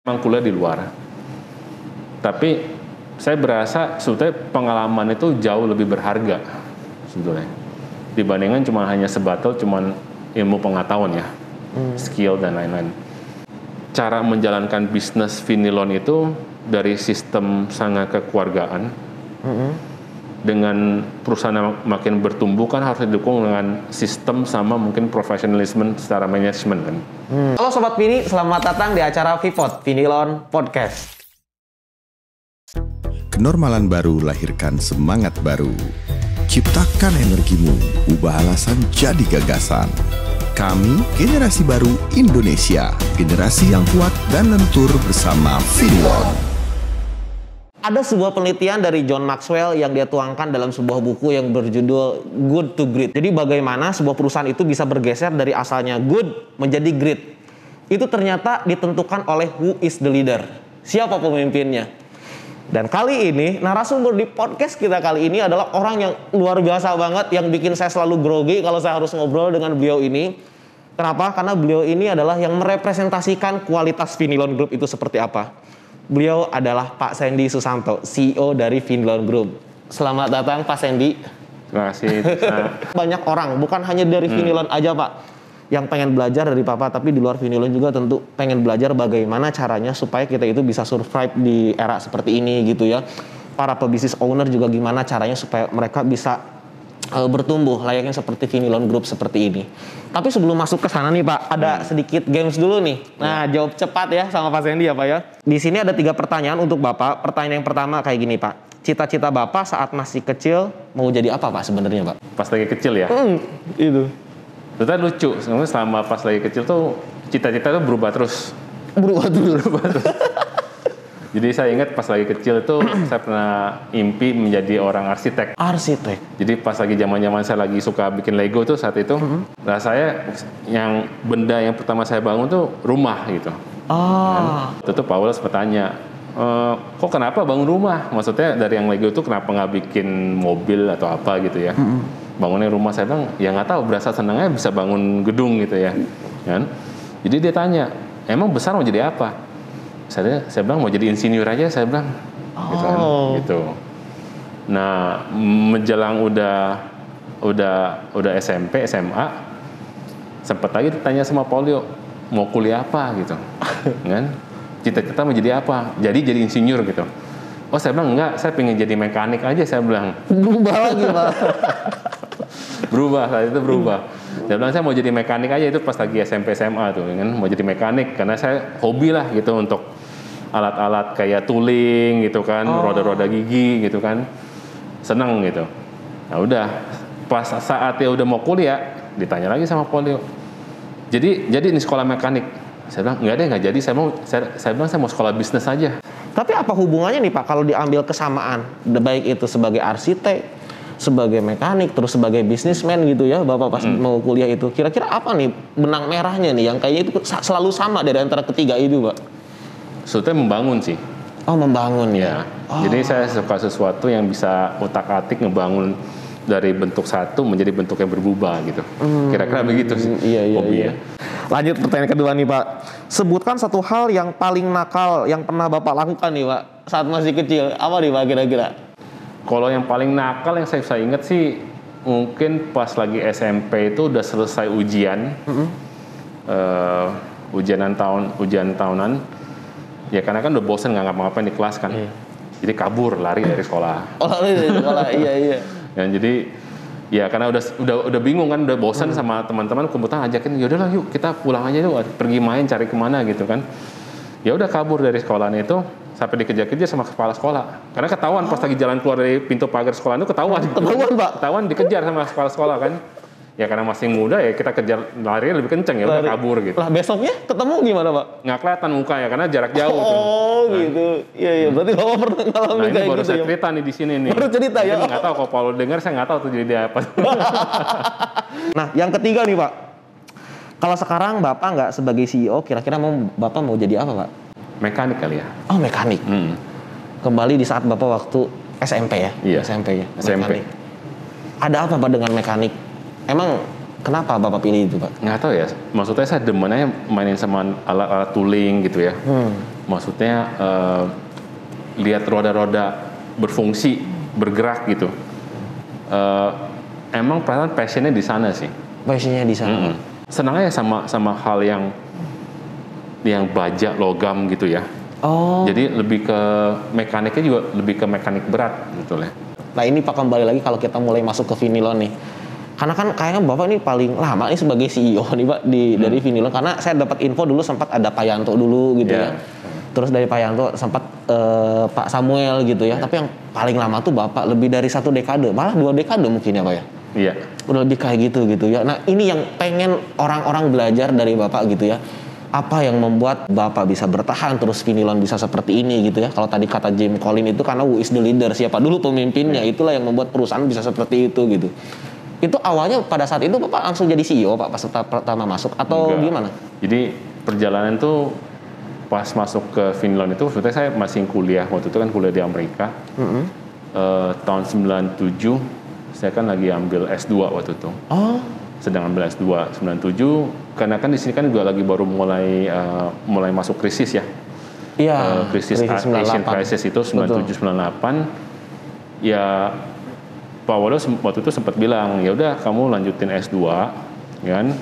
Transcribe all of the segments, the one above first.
memang kuliah di luar. Tapi saya berasa sebetulnya pengalaman itu jauh lebih berharga sebetulnya. Dibandingkan cuma hanya sebatas cuma ilmu pengetahuan ya, skill dan lain-lain. Cara menjalankan bisnis Vinilon itu dari sistem sangat kekeluargaan. Dengan perusahaan yang makin bertumbuh kan harus didukung dengan sistem sama mungkin profesionalisme secara manajemen kan. Halo Sobat Vini, selamat datang di acara VIPOD, Vinilon Podcast. Kenormalan baru lahirkan semangat baru. Ciptakan energimu, ubah alasan jadi gagasan. Kami generasi baru Indonesia, generasi yang kuat dan lentur bersama Vinilon. Ada sebuah penelitian dari John Maxwell yang dia tuangkan dalam sebuah buku yang berjudul Good to Great. Jadi bagaimana sebuah perusahaan itu bisa bergeser dari asalnya good menjadi great. Itu ternyata ditentukan oleh who is the leader. Siapa pemimpinnya. Dan kali ini narasumber di podcast kita kali ini adalah orang yang luar biasa banget, yang bikin saya selalu grogi kalau saya harus ngobrol dengan beliau ini. Kenapa? Karena beliau ini adalah yang merepresentasikan kualitas Vinilon Group itu seperti apa. Beliau adalah Pak Sandy Susanto, CEO dari Vinilon Group. Selamat datang Pak Sandy. Terima kasih. Banyak orang, bukan hanya dari Vinilon aja Pak, yang pengen belajar dari Papa, tapi di luar Vinilon juga tentu pengen belajar bagaimana caranya supaya kita itu bisa survive di era seperti ini gitu ya. Para pebisnis owner juga gimana caranya supaya mereka bisa bertumbuh layaknya seperti Vinilon Group seperti ini. Tapi sebelum masuk ke sana nih Pak, ada sedikit games dulu nih. Nah, jawab cepat ya sama Pak Sandy ya Pak ya. Di sini ada 3 pertanyaan untuk Bapak. Pertanyaan yang pertama kayak gini Pak. Cita-cita Bapak saat masih kecil mau jadi apa Pak sebenarnya Pak? Pas lagi kecil ya. Itu. Ternyata lucu. Sebenarnya selama pas lagi kecil tuh cita-cita tuh berubah terus. Berubah terus. Jadi saya ingat pas lagi kecil itu saya pernah impi menjadi orang arsitek. Arsitek. Jadi pas lagi zaman-zaman saya lagi suka bikin Lego tuh saat itu, nah saya yang benda yang pertama saya bangun tuh rumah gitu. Itu tuh Paulus bertanya, kok kenapa bangun rumah? Maksudnya dari yang Lego itu kenapa nggak bikin mobil atau apa gitu ya? Bangunnya rumah. Saya bilang, ya nggak tahu, berasa senangnya bisa bangun gedung gitu ya. Kan? Jadi dia tanya, emang besar mau jadi apa? Saya bilang mau jadi insinyur aja, saya bilang. Gitu kan, gitu. Nah, menjelang udah SMP, SMA, sempat lagi ditanya sama Polio, mau kuliah apa gitu. Kan? Cita-cita mau jadi apa? Jadi insinyur gitu. Oh, saya bilang enggak, saya pengen jadi mekanik aja, saya bilang. Berubah lagi Pak. Saat itu berubah. Saya bilang saya mau jadi mekanik aja, itu pas lagi SMP SMA tuh kan, mau jadi mekanik karena saya hobi lah gitu untuk alat-alat kayak tooling gitu kan, roda-roda gigi gitu kan, seneng gitu. Nah udah, pas saatnya udah mau kuliah, ditanya lagi sama Polio. Jadi ini sekolah mekanik. Saya bilang nggak jadi, saya bilang saya mau sekolah bisnis aja. Tapi apa hubungannya nih Pak kalau diambil kesamaan, baik itu sebagai arsitek, sebagai mekanik, terus sebagai bisnismen gitu ya, Bapak pas mau kuliah itu. Kira-kira apa nih benang merahnya nih yang kayaknya itu selalu sama dari antara ketiga itu Pak? Sebetulnya membangun sih. Oh, membangun ya. Jadi saya suka sesuatu yang bisa otak-atik ngebangun dari bentuk satu menjadi bentuk yang berubah gitu. Kira-kira begitu sih hobinya. Lanjut pertanyaan kedua nih Pak. Sebutkan satu hal yang paling nakal yang pernah Bapak lakukan nih Pak saat masih kecil. Apa nih Pak kira-kira? Kalau yang paling nakal yang saya bisa ingat sih mungkin pas lagi SMP itu udah selesai ujian. Ujian tahunan. Ya karena kan udah bosen nggak ngapa-ngapain di kelas kan. Jadi kabur, lari dari sekolah. Oh, lari dari sekolah. Iya. Dan jadi ya karena udah bingung kan, udah bosan sama teman-teman, kebetulan ajakin, yaudahlah yuk kita pulang aja yuk, pergi main cari kemana gitu kan. Ya udah kabur dari sekolahan itu sampai dikejar-kejar sama kepala sekolah. Karena ketahuan pas lagi jalan keluar dari pintu pagar sekolah itu ketahuan Pak. Ketahuan dikejar sama kepala sekolah kan. Ya karena masih muda ya kita kejar, larinya lebih kenceng ya, udah kabur gitu. Lah besoknya ketemu gimana Pak? Nggak kelihatan muka ya karena jarak jauh. Gitu. Iya. Berarti Bapak pernah ngalamin kayak gitu. Nah ini baru saya cerita nih di sini nih. Baru cerita ya. Nggak tahu kalau Paulo dengar, saya nggak tahu tuh jadi dia apa. Nah yang ketiga nih Pak. Kalau sekarang Bapak nggak sebagai CEO, kira-kira Bapak mau jadi apa Pak? Mekanik kali ya. Oh, mekanik. Kembali di saat Bapak waktu SMP ya? Iya. SMP ya. SMP. Mekanik. Ada apa Pak dengan mekanik? Emang Kenapa Bapak pilih itu, Pak? Nggak tahu ya, maksudnya saya demennya mainin sama alat-alat tooling gitu ya. Maksudnya lihat roda-roda berfungsi, bergerak gitu. Emang perasaan passionnya di sana sih. Passionnya di sana. Senangnya sama hal yang baja logam gitu ya. Oh. Jadi lebih ke mekaniknya juga lebih ke mekanik berat gitu lah. Nah ini Pak, kembali lagi kalau kita mulai masuk ke Vinilon nih. Karena kan kayaknya Bapak ini paling lama nih sebagai CEO nih Pak dari Vinilon. Karena saya dapat info dulu sempat ada Pak Yanto dulu gitu ya. Terus dari Pak Yanto sempat Pak Samuel gitu ya. Tapi yang paling lama tuh Bapak lebih dari 1 dekade, malah 2 dekade mungkin ya Pak ya. Iya. Udah lebih kayak gitu ya. Nah ini yang pengen orang-orang belajar dari Bapak gitu ya. Apa yang membuat Bapak bisa bertahan terus Vinilon bisa seperti ini gitu ya. Kalau tadi kata Jim Collins itu karena who is the leader, siapa dulu pemimpinnya, itulah yang membuat perusahaan bisa seperti itu gitu. Itu awalnya pada saat itu Bapak langsung jadi CEO Pak pas pertama masuk atau gimana? Jadi perjalanan tuh pas masuk ke Vinilon itu sebetulnya saya masih kuliah, waktu itu kan kuliah di Amerika. Tahun 97 saya kan lagi ambil S2 waktu itu. Sedang ambil S2 97 karena kan di sini kan juga lagi baru mulai masuk krisis ya. Iya. Krisis Asian Crisis itu 97 98. Ya Pak Wado waktu itu sempat bilang, ya udah kamu lanjutin S2 kan.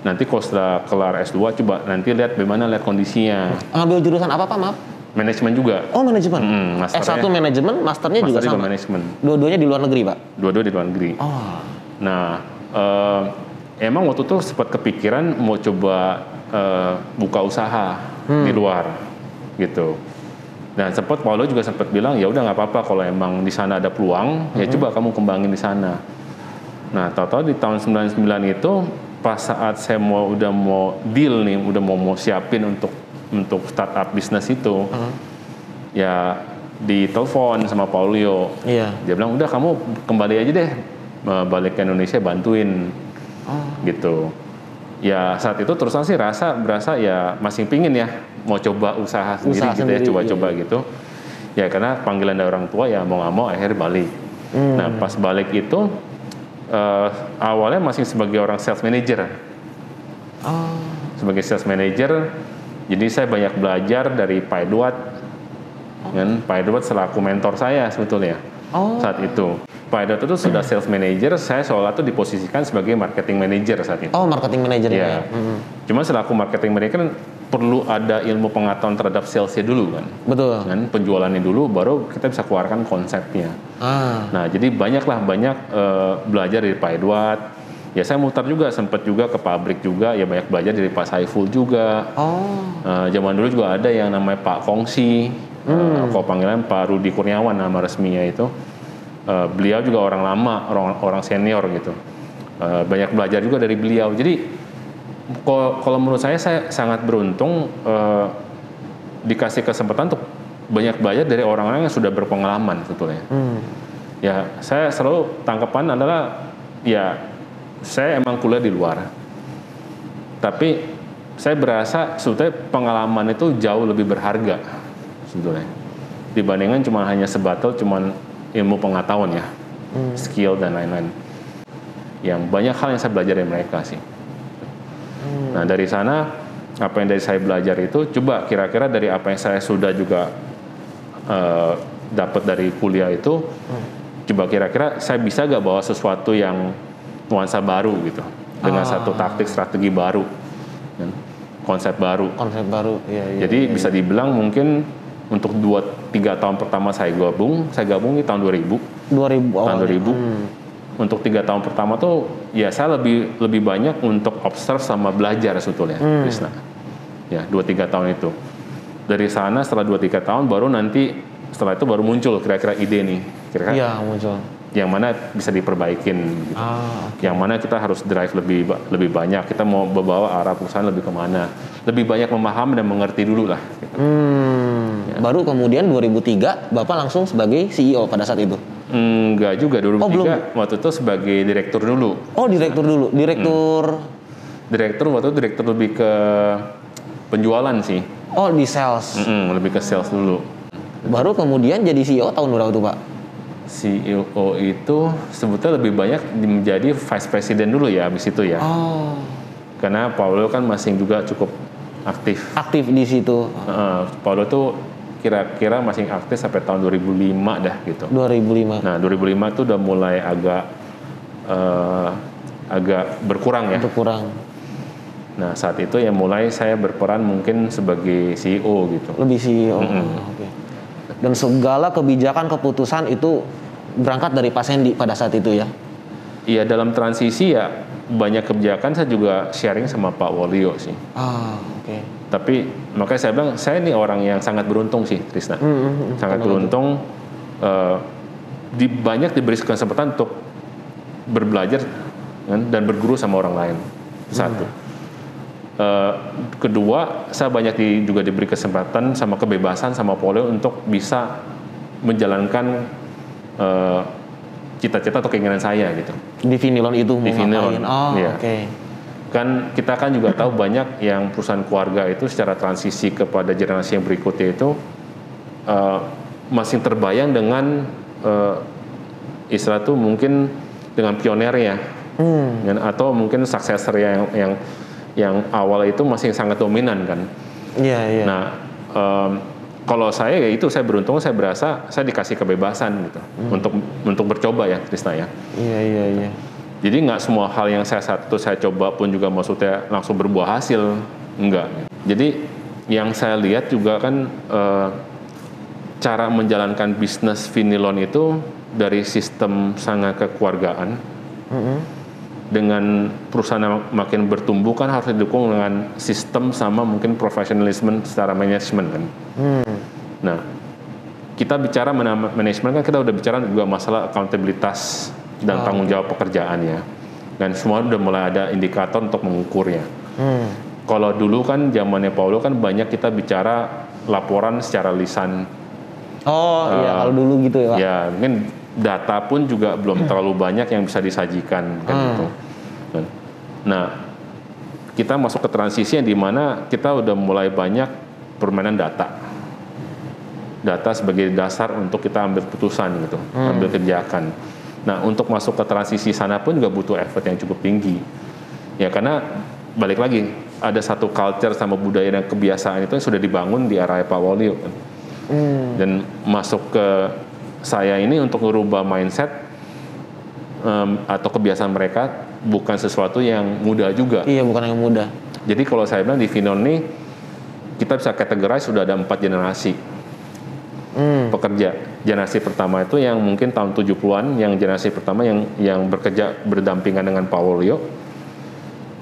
Nanti kalau setelah kelar S2 coba nanti lihat bagaimana kondisinya. Ambil jurusan apa Pak, maaf? Manajemen juga. Oh, manajemen. S1 manajemen, masternya juga sama. Manajemen. Dua-duanya di luar negeri, Pak? Dua-dua di luar negeri. Oh. Nah, emang waktu itu sempat kepikiran mau coba buka usaha di luar gitu. Nah, sempat Paulo juga sempat bilang ya udah nggak apa-apa kalau emang di sana ada peluang, ya coba kamu kembangin di sana. Nah, tahu-tahu di tahun 99 itu pas saat saya udah mau deal nih, udah mau siapin untuk startup bisnis itu, ya ditelepon sama Paulio. Iya. Dia bilang udah kamu kembali aja deh, balik ke Indonesia bantuin, gitu. Ya saat itu terus sih berasa ya masih pingin ya mau coba usaha sendiri gitu ya, coba-coba gitu. Ya karena panggilan dari orang tua ya mau nggak mau akhirnya balik. Nah pas balik itu awalnya masih sebagai orang sales manager. Sebagai sales manager, jadi saya banyak belajar dari Pak Edward. Kan Pak Edward selaku mentor saya sebetulnya saat itu. Pak Edward itu sudah sales manager, saya seolah tuh diposisikan sebagai marketing manager saat itu. Oh, marketing manager ya. Cuma selaku marketing manager kan perlu ada ilmu pengetahuan terhadap salesnya dulu kan. Betul. Kan penjualannya dulu, baru kita bisa keluarkan konsepnya. Nah, jadi banyak belajar dari Pak Edward. Ya saya mutar juga, sempat juga ke pabrik juga, ya banyak belajar dari Pak Saiful juga. Zaman dulu juga ada yang namanya Pak Kongsi, kalau panggilan Pak Rudi Kurniawan nama resminya itu. Beliau juga orang lama, orang senior gitu. Banyak belajar juga dari beliau. Jadi kalau menurut saya sangat beruntung dikasih kesempatan untuk banyak belajar dari orang-orang yang sudah berpengalaman sebetulnya. Ya saya selalu tanggapan adalah ya saya emang kuliah di luar, tapi saya berasa sebetulnya pengalaman itu jauh lebih berharga sebetulnya dibandingkan cuma hanya sebatas ilmu pengetahuan ya, skill dan lain-lain. Yang banyak hal yang saya belajar dari mereka sih. Nah dari sana apa yang dari saya belajar itu coba kira-kira dari apa yang saya sudah juga dapat dari kuliah itu, coba kira-kira saya bisa gak bawa sesuatu yang nuansa baru gitu, dengan satu taktik strategi baru, konsep baru. Iya. Jadi bisa dibilang mungkin untuk 2-3 tahun pertama saya gabung di tahun 2000. Tahun 2000. Untuk 3 tahun pertama tuh ya saya lebih banyak untuk observe sama belajar sebetulnya. Ya 2-3 tahun itu. Dari sana setelah 2-3 tahun baru nanti setelah itu baru muncul kira-kira ide nih. Iya muncul. Yang mana bisa diperbaikin gitu. Yang mana kita harus drive lebih banyak, kita mau membawa arah perusahaan lebih kemana, lebih banyak memahami dan mengerti dulu lah gitu. Baru kemudian 2003 Bapak langsung sebagai CEO pada saat itu? Enggak juga, 2003 waktu itu sebagai direktur dulu. Direktur dulu, Direktur waktu itu direktur lebih ke penjualan sih. Di sales. Lebih ke sales dulu. Baru kemudian jadi CEO tahun berapa tuh Pak? CEO itu sebetulnya lebih banyak menjadi vice president dulu ya, habis itu ya. Oh. Karena Paulo kan masih juga cukup aktif. Aktif di situ. Paulo tuh kira-kira masih aktif sampai tahun 2005 dah gitu. 2005. Nah 2005 tuh udah mulai agak berkurang ya. Berkurang. Nah saat itu ya mulai saya berperan mungkin sebagai CEO gitu. Lebih CEO. Oke. Dan segala kebijakan keputusan itu berangkat dari Pak Sandy pada saat itu ya? Iya, dalam transisi ya banyak kebijakan saya juga sharing sama Pak Wolio sih. Oke. Tapi makanya saya bilang saya ini orang yang sangat beruntung sih, Trisna. Sangat beruntung banyak diberi kesempatan untuk berbelajar kan, dan berguru sama orang lain. Satu. Kedua, saya banyak juga diberi kesempatan sama kebebasan sama Polio untuk bisa menjalankan cita-cita atau keinginan saya gitu. Di Vinilon itu di Vinilon. Oke. Okay. Kan kita kan juga tahu banyak yang perusahaan keluarga itu secara transisi kepada generasi yang berikutnya itu masih terbayang dengan istilah itu mungkin dengan pionernya, atau mungkin successor yang awal itu masih sangat dominan kan. Iya. Nah, kalau saya ya itu saya beruntung, saya berasa saya dikasih kebebasan gitu untuk bercoba ya, Trisna ya. Iya. Jadi nggak semua hal yang saya coba pun juga maksudnya langsung berbuah hasil, enggak. Jadi yang saya lihat juga kan cara menjalankan bisnis Vinilon itu dari sistem sangat kekeluargaan. Dengan perusahaan yang makin bertumbuh kan harus didukung dengan sistem sama mungkin profesionalisme secara manajemen kan. Nah, kita bicara manajemen kan kita udah bicara juga masalah akuntabilitas dan tanggung jawab pekerjaan ya. Dan semua udah mulai ada indikator untuk mengukurnya. Kalau dulu kan zamannya Paulo kan banyak kita bicara laporan secara lisan. Iya kalau dulu gitu ya Pak. Ya, mungkin data pun juga belum terlalu banyak yang bisa disajikan kan gitu. Nah, kita masuk ke transisi yang dimana kita udah mulai banyak permainan data sebagai dasar untuk kita ambil putusan gitu, ambil kebijakan. Nah, untuk masuk ke transisi sana pun juga butuh effort yang cukup tinggi. Ya karena balik lagi ada satu culture sama budaya dan kebiasaan itu yang sudah dibangun di era Pak Wolio kan. Dan masuk ke saya ini untuk merubah mindset atau kebiasaan mereka bukan sesuatu yang mudah juga. Iya, bukan yang mudah. Jadi kalau saya bilang di Vinilon ini kita bisa categorize sudah ada 4 generasi pekerja. Generasi pertama itu yang mungkin tahun 70-an, yang generasi pertama yang bekerja berdampingan dengan Pak Wolio.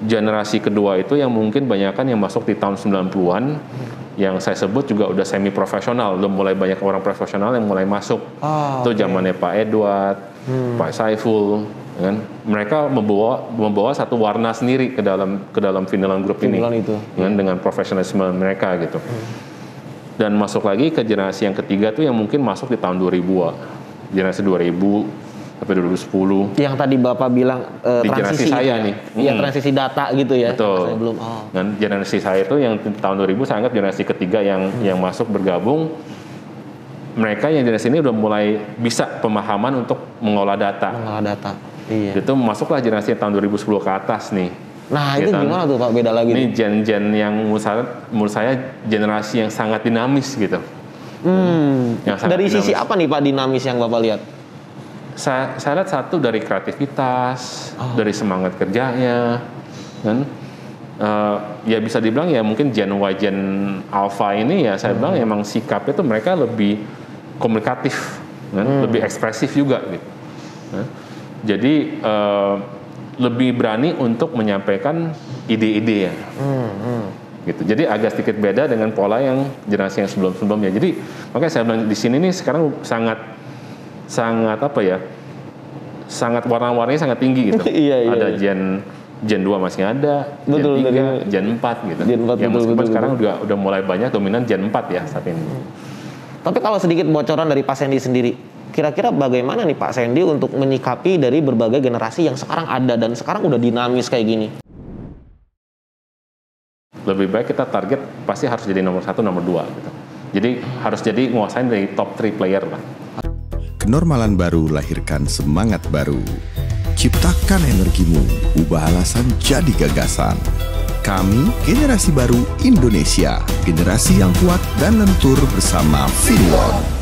Generasi kedua itu yang mungkin banyakan yang masuk di tahun 90-an, yang saya sebut juga udah semi profesional, udah mulai banyak orang profesional yang mulai masuk. Itu zamannya Pak Edward, Pak Saiful, kan? Mereka membawa satu warna sendiri ke dalam Vinilon Group ini, kan? Dengan profesionalisme mereka gitu. Dan masuk lagi ke generasi yang ketiga tuh yang mungkin masuk di tahun 2000-an, generasi 2000 sampai 2010. Yang tadi Bapak bilang di generasi saya nih. Yang transisi data gitu ya. Betul. Belum. Dan generasi saya itu yang tahun 2000 saya anggap generasi ketiga yang masuk bergabung. Mereka yang generasi ini udah mulai bisa pemahaman untuk mengolah data. Iya. Itu masuklah generasi tahun 2010 ke atas nih. Nah, itu gimana tuh Pak, beda lagi? Ini gen-gen yang menurut saya generasi yang sangat dinamis gitu. Dari sisi apa nih Pak dinamis yang Bapak lihat? Saya lihat satu dari kreativitas, dari semangat kerjanya, kan? Ya bisa dibilang ya mungkin Gen Y, Gen Alpha ini ya saya bilang emang sikapnya tuh mereka lebih komunikatif, kan? Lebih ekspresif juga gitu. Jadi lebih berani untuk menyampaikan ide-ide ya. Gitu. Jadi agak sedikit beda dengan pola yang generasi yang sebelum-sebelumnya. Jadi makanya saya bilang di sini nih sekarang sangat apa ya? Sangat warna-warninya sangat tinggi gitu. Ada Gen 2 masih ada, betul, Gen 3, Gen 4 gitu. Gen 4 yang betul. Sekarang udah mulai banyak dominan Gen 4 ya saat ini. Tapi kalau sedikit bocoran dari Pak Sandy sendiri, kira-kira bagaimana nih Pak Sandy untuk menyikapi dari berbagai generasi yang sekarang ada dan sekarang udah dinamis kayak gini? Lebih baik kita target pasti harus jadi nomor 1, nomor 2 gitu. Jadi harus jadi nguasain dari top 3 player lah. kenormalan baru lahirkan semangat baru. Ciptakan energimu, ubah alasan jadi gagasan. Kami generasi baru Indonesia, generasi yang kuat dan lentur bersama Finlon.